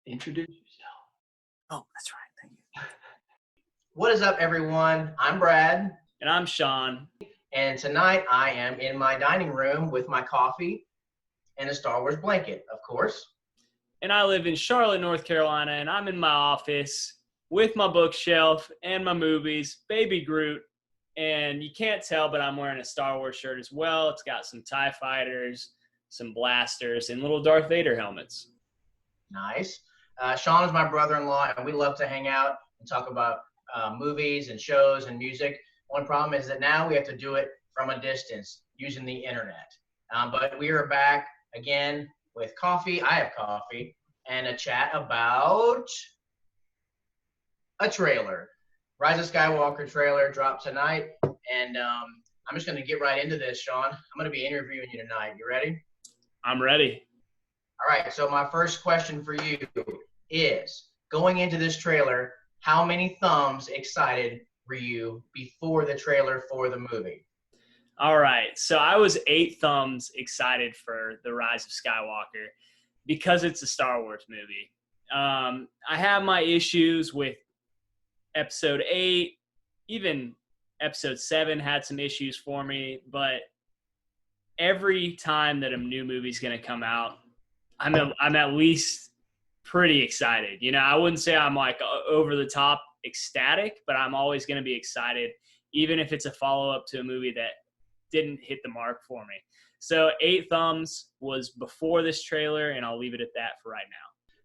Introduce yourself. Oh, that's right. Thank you. What is up, everyone? I'm Brad, And I'm Sean. and tonight I am in my dining room with my coffee and a Star Wars blanket, of course. And I live in Charlotte, North Carolina, and I'm in my office with my bookshelf and my movies, Baby Groot. And you can't tell, but I'm wearing a Star Wars shirt as well. It's got some TIE fighters, some blasters, and little Darth Vader helmets. Nice. Sean is my brother-in-law, and we love to hang out and talk about movies and shows and music. One problem is that now we have to do it from a distance using the internet. But we are back again with coffee. I have coffee and a chat about a trailer. Rise of Skywalker trailer dropped tonight, and I'm just going to get right into this, Sean. I'm going to be interviewing you tonight. You ready? I'm ready. All right, so my first question for you is, going into this trailer, how many thumbs excited were you before the trailer for the movie? All right, so I was 8 thumbs excited for The Rise of Skywalker because it's a Star Wars movie. I have my issues with Episode 8, even Episode 7 had some issues for me, but every time that a new movie's going to come out, I'm at least pretty excited. You know, I wouldn't say I'm like over the top ecstatic, but I'm always going to be excited, even if it's a follow-up to a movie that didn't hit the mark for me. So 8 thumbs was before this trailer, and I'll leave it at that for right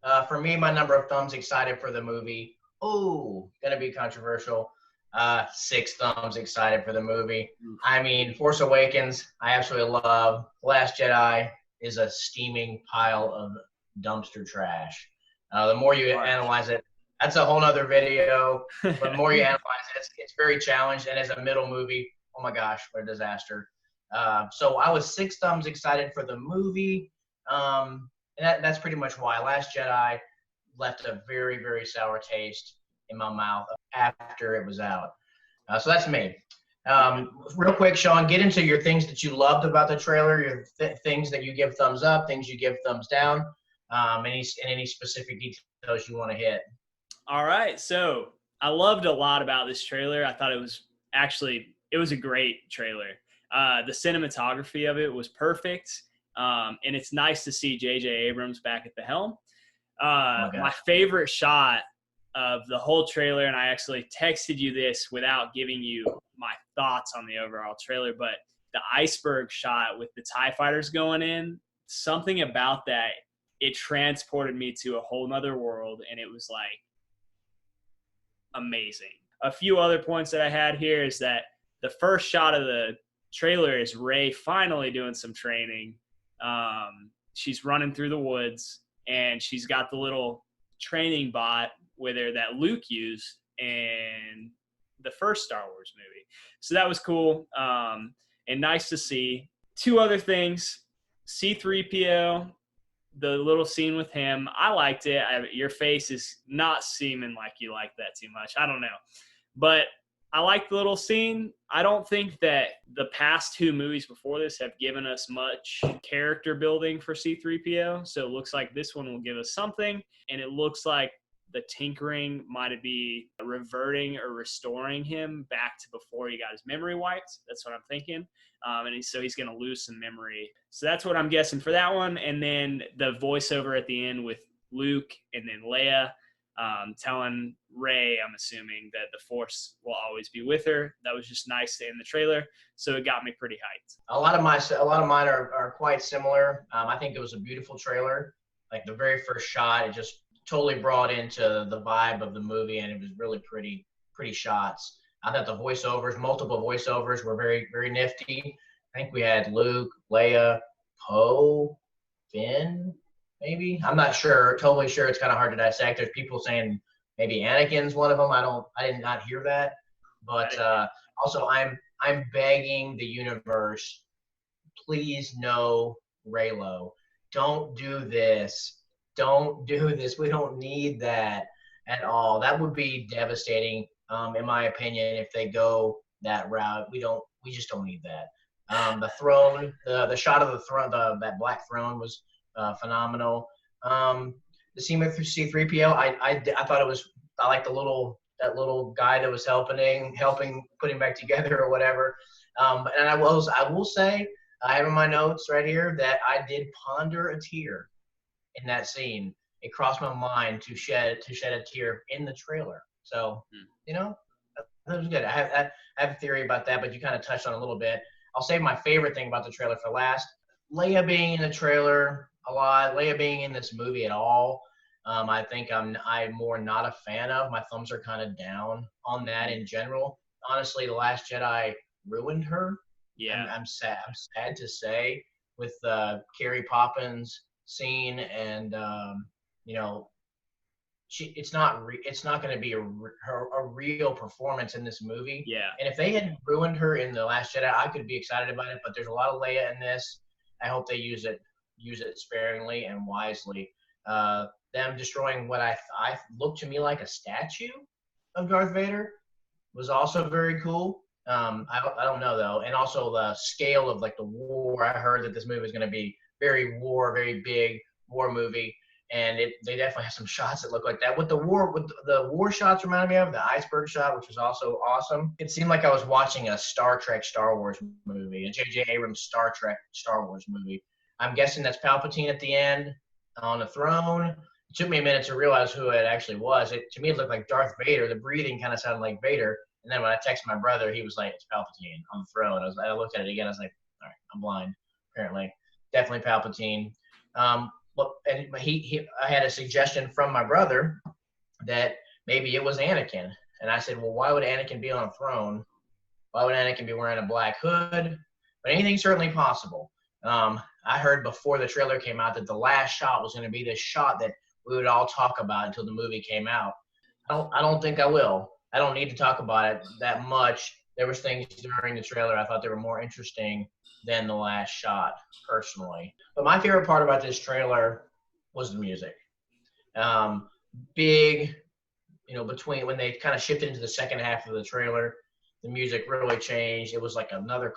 now. For me, my number of thumbs excited for the movie, gonna be controversial. 6 thumbs excited for the movie. I mean, Force Awakens, I absolutely love. Last Jedi is a steaming pile of dumpster trash. The more you analyze it, that's a whole nother video. But the more you analyze it, it's very challenged. And as a middle movie, oh my gosh, what a disaster. So I was 6 thumbs excited for the movie. And that's pretty much why. Last Jedi left a very, very sour taste in my mouth after it was out. So that's me. Real quick, Sean, get into your things that you loved about the trailer, your things that you give thumbs up, things you give thumbs down, any specific details you want to hit. All right, so I loved a lot about this trailer. I thought it was a great trailer. The cinematography of it was perfect, and it's nice to see J.J. Abrams back at the helm. My favorite shot of the whole trailer, and I actually texted you this without giving you my thoughts on the overall trailer, but the iceberg shot with the TIE fighters going in, something about that, it transported me to a whole nother world, and it was like amazing. A few other points that I had here is that the first shot of the trailer is Rey finally doing some training. She's running through the woods, and she's got the little training bot with her that Luke used in the first Star Wars movie. So that was cool and nice to see. 2 other things. C-3PO, the little scene with him, I liked it. Your face is not seeming like you like that too much. I don't know. But I like the little scene. I don't think that the past 2 movies before this have given us much character building for C-3PO. So it looks like this one will give us something. And it looks like the tinkering might be reverting or restoring him back to before he got his memory wiped. That's what I'm thinking. So he's going to lose some memory. So that's what I'm guessing for that one. And then the voiceover at the end with Luke and then Leia telling Rey, I'm assuming, that the Force will always be with her. That was just nice to end the trailer. So it got me pretty hyped. A lot of mine are quite similar. I think it was a beautiful trailer. Like the very first shot, it just totally brought into the vibe of the movie, and it was really pretty shots. I thought the multiple voiceovers were very, very nifty. I think we had Luke, Leia, Poe, Finn, maybe. I'm not sure, totally sure. It's kind of hard to dissect. There's people saying maybe Anakin's one of them. I did not hear that. But also, I'm begging the universe, please no Reylo. Don't do this. Don't do this. We don't need that at all. That would be devastating, in my opinion, if they go that route. We just don't need that. The throne, the shot of the throne, that black throne was phenomenal. the scene with C-3PO, I thought it was, I like that little guy that was helping putting back together or whatever. And I will say, I have in my notes right here that I did ponder a tear in that scene. It crossed my mind to shed a tear in the trailer. So, you know, that was good. I have a theory about that, but you kind of touched on it a little bit. I'll save my favorite thing about the trailer for last. Leia being in the trailer a lot, Leia being in this movie at all, I think I'm more not a fan of. My thumbs are kind of down on that in general. Honestly, The Last Jedi ruined her. Yeah. I'm sad. I'm sad to say, with the Carrie Poppins scene, and you know, it's not going to be a real performance in this movie. Yeah. And if they had ruined her in The Last Jedi, I could be excited about it. But there's a lot of Leia in this. I hope they use it sparingly and wisely. Them destroying what I looked to me like a statue of Darth Vader was also very cool. I don't know though, and also the scale of like the war. I heard that this movie is going to be very big war movie, and they definitely have some shots that look like that. With the war shots reminded me of the iceberg shot, which was also awesome. It seemed like I was watching a Star Trek Star Wars movie, a J.J. Abrams Star Trek Star Wars movie. I'm guessing that's Palpatine at the end on the throne. It took me a minute to realize who it actually was. To me, it looked like Darth Vader. The breathing kind of sounded like Vader. And then when I texted my brother, he was like, "It's Palpatine on the throne." I looked at it again. I was like, "All right, I'm blind." Apparently, definitely Palpatine. I had a suggestion from my brother that maybe it was Anakin, and I said, "Well, why would Anakin be on a throne? Why would Anakin be wearing a black hood?" But anything's certainly possible. I heard before the trailer came out that the last shot was going to be this shot that we would all talk about until the movie came out. I don't think I will. I don't need to talk about it that much. There was things during the trailer I thought they were more interesting than the last shot, personally. But my favorite part about this trailer was the music. Big, between when they kind of shifted into the second half of the trailer, the music really changed. It was like another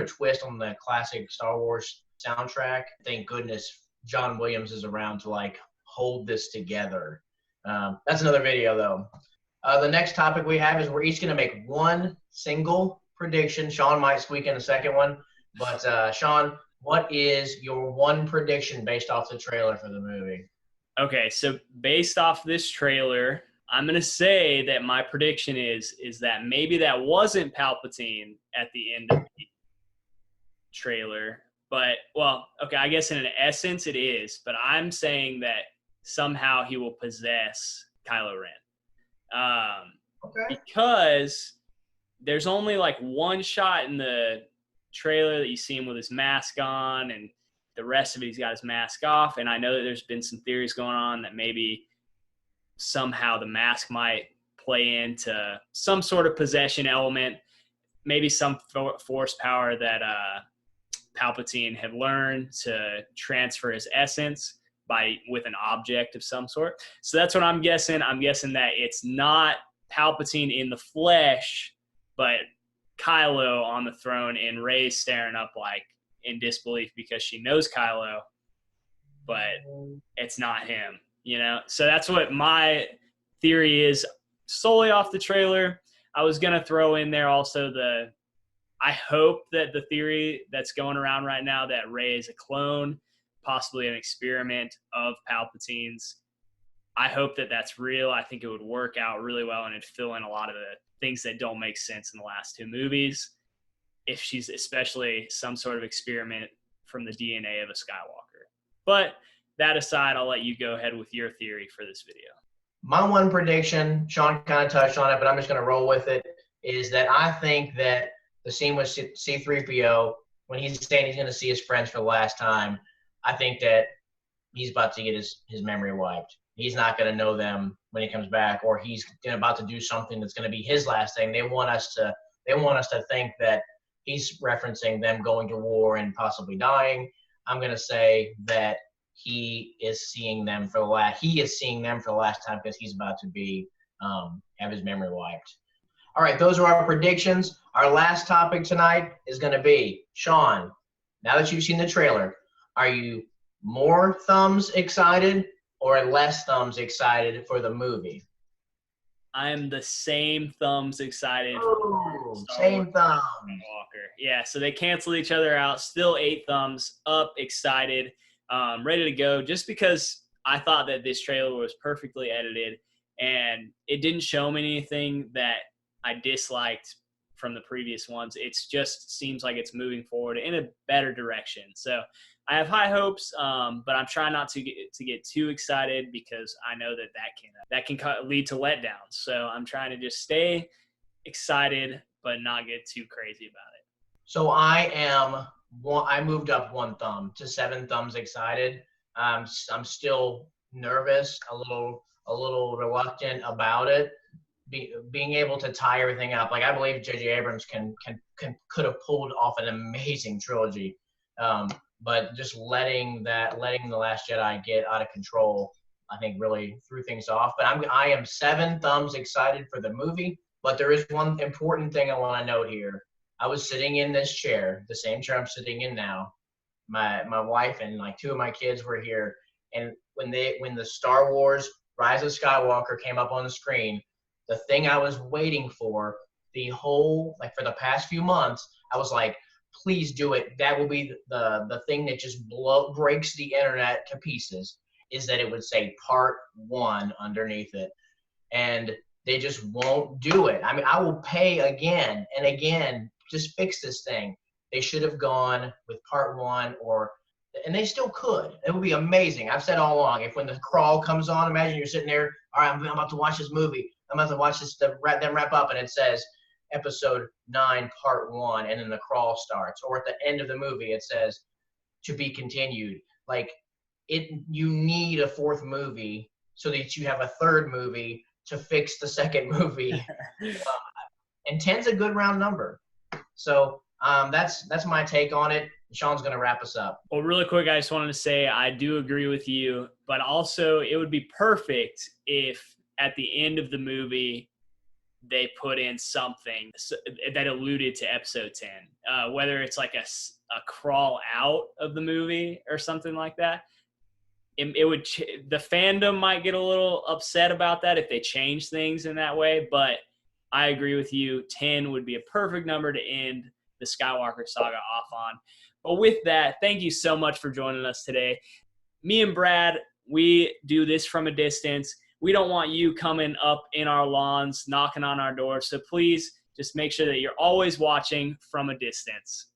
twist on the classic Star Wars soundtrack. Thank goodness John Williams is around to like hold this together. That's another video though. The next topic we have is we're each going to make one single prediction. Sean might squeak in the second one, but Sean, what is your one prediction based off the trailer for the movie? Okay, so based off this trailer, I'm going to say that my prediction is that maybe that wasn't Palpatine at the end of the trailer. But, well, okay, I guess in an essence it is. But I'm saying that somehow he will possess Kylo Ren. Okay. Because there's only like one shot in the trailer that you see him with his mask on, and the rest of it he's got his mask off. And I know that there's been some theories going on that maybe somehow the mask might play into some sort of possession element, maybe some force power that Palpatine had learned to transfer his essence with an object of some sort. So that's what I'm guessing. I'm guessing that it's not Palpatine in the flesh, but Kylo on the throne, and Rey staring up like in disbelief because she knows Kylo, but it's not him, So that's what my theory is solely off the trailer. I was going to throw in there also I hope that the theory that's going around right now that Rey is a clone, possibly an experiment of Palpatine's. I hope that that's real. I think it would work out really well, and it'd fill in a lot of the things that don't make sense in the last two movies, if she's especially some sort of experiment from the DNA of a Skywalker. But that aside, I'll let you go ahead with your theory for this video. My one prediction, Sean kind of touched on it, but I'm just going to roll with it, is that I think that the scene with C-3PO, when he's saying he's going to see his friends for the last time, I think that he's about to get his memory wiped. He's not going to know them when he comes back, or he's about to do something that's going to be his last thing. They want us to think that he's referencing them going to war and possibly dying. I'm going to say that he is seeing them for the last time because he's about to be have his memory wiped. All right, those are our predictions. Our last topic tonight is going to be, Sean, now that you've seen the trailer, are you more thumbs excited or less thumbs excited for the movie? I'm the same thumbs excited for Oh, Star same Wars thumb. Skywalker. Yeah, so they canceled each other out. Still 8 thumbs up, excited, ready to go. Just because I thought that this trailer was perfectly edited, and it didn't show me anything that I disliked from the previous ones. It just seems like it's moving forward in a better direction. So I have high hopes, but I'm trying not to get too excited because I know that can lead to letdowns. So I'm trying to just stay excited, but not get too crazy about it. So I moved up 1 thumb to 7 thumbs excited. I'm still nervous, a little reluctant about it. Being able to tie everything up, like I believe J.J. Abrams could have pulled off an amazing trilogy, but just letting The Last Jedi get out of control, I think really threw things off. But I am 7 thumbs excited for the movie. But there is one important thing I want to note here. I was sitting in this chair, the same chair I'm sitting in now. My wife and like 2 of my kids were here, and when the Star Wars Rise of Skywalker came up on the screen, the thing I was waiting for for the past few months, I was like, please do it. That will be the thing that just breaks the internet to pieces, is that it would say part 1 underneath it. And they just won't do it. I mean, I will pay again and again, just fix this thing. They should have gone with part 1, and they still could. It would be amazing. I've said all along, if when the crawl comes on, imagine you're sitting there, all right, I'm about to watch this movie. I'm about to watch them wrap up, and it says episode 9, part 1, and then the crawl starts. Or at the end of the movie, it says to be continued. Like, you need a 4th movie so that you have a 3rd movie to fix the 2nd movie. And 10's a good round number. So that's my take on it. Sean's going to wrap us up. Well, really quick, I just wanted to say I do agree with you, but also it would be perfect if at the end of the movie they put in something that alluded to episode 10, whether it's like a crawl out of the movie or something like that. It would the fandom might get a little upset about that if they change things in that way, but I agree with you. 10 would be a perfect number to end the Skywalker saga off on. But with that, thank you so much for joining us today. Me and Brad, we do this from a distance. We don't want you coming up in our lawns, knocking on our doors. So please just make sure that you're always watching from a distance.